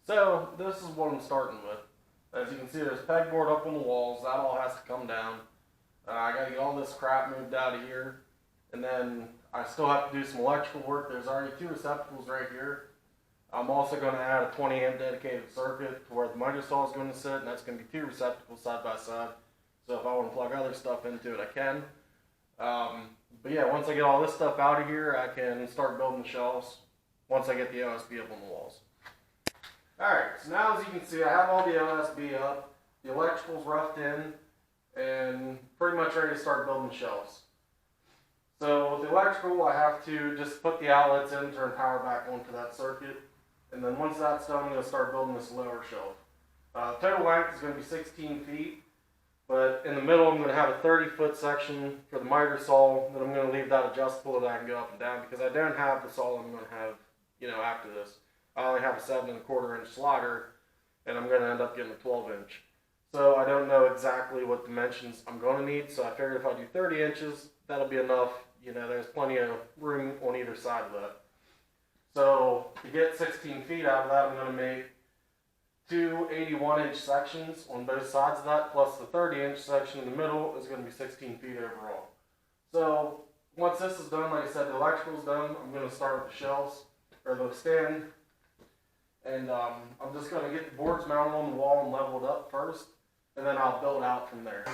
So this is what I'm starting with. As you can see, there's pegboard up on the walls. That all has to come down. I got to get all this crap moved out of here. And then I still have to do some electrical work. There's already 2 receptacles right here. I'm also going to add a 20 amp dedicated circuit to where the miter saw is going to sit, and that's going to be 2 receptacles side by side. So if I want to plug other stuff into it, I can. But yeah, once I get all this stuff out of here, I can start building the shelves once I get the OSB up on the walls. Alright, so now as you can see, I have all the OSB up, the electrical's roughed in, and pretty much ready to start building the shelves. So with the electrical, I have to just put the outlets in, turn power back onto that circuit, and then once that's done, I'm going to start building this lower shelf. Total length is going to be 16 feet, but in the middle I'm going to have a 30-foot section for the miter saw, then I'm going to leave that adjustable that I can go up and down, because I don't have the saw I'm going to have, after this. I only have a 7 1/4 inch slider, and I'm going to end up getting a 12 inch. So I don't know exactly what dimensions I'm going to need, so I figured if I do 30 inches, that'll be enough. There's plenty of room on either side of that. So to get 16 feet out of that, I'm going to make 2 81-inch sections on both sides of that, plus the 30-inch section in the middle is going to be 16 feet overall. So once this is done, like I said, the electrical's done, I'm going to start with the shelves, or the stand. And I'm just going to get the boards mounted on the wall and leveled up first, and then I'll build out from there.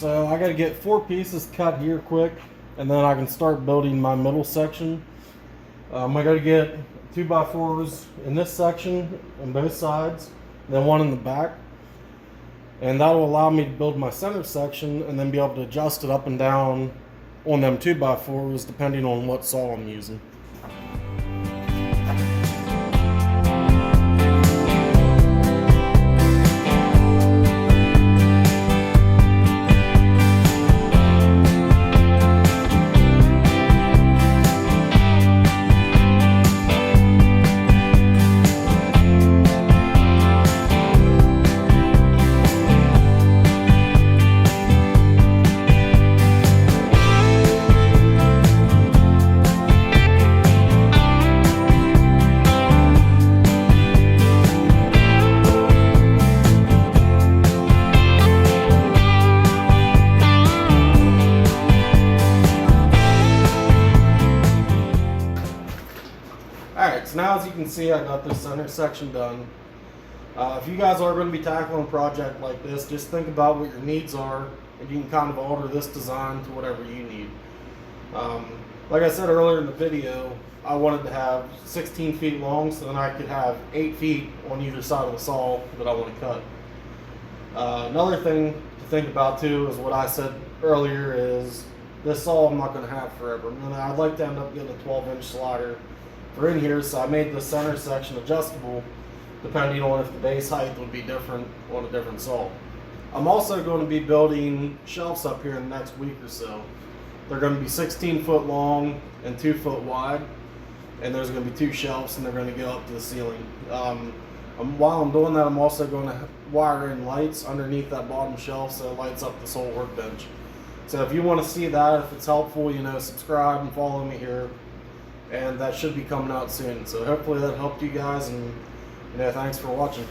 So I got to get 4 pieces cut here quick, and then I can start building my middle section. I got to get 2x4s in this section on both sides, then one in the back. And that will allow me to build my center section and then be able to adjust it up and down on them 2x4s depending on what saw I'm using. Alright, so now as you can see, I got this center section done. If you guys are going to be tackling a project like this, just think about what your needs are, and you can kind of alter this design to whatever you need. Like I said earlier in the video, I wanted to have 16 feet long, so then I could have 8 feet on either side of the saw that I want to cut. Another thing to think about too is what I said earlier is this saw I'm not going to have forever. And I'd like to end up getting a 12-inch slider for in here, so I made the center section adjustable depending on if the base height would be different on a different saw. I'm also going to be building shelves up here in the next week or so. They're going to be 16 foot long and 2 foot wide, and there's going to be 2 shelves, and they're going to go up to the ceiling. While I'm doing that, I'm also going to wire in lights underneath that bottom shelf so it lights up this whole workbench. So if you want to see that, if it's helpful, subscribe and follow me here. And that should be coming out soon. So hopefully that helped you guys, and thanks for watching.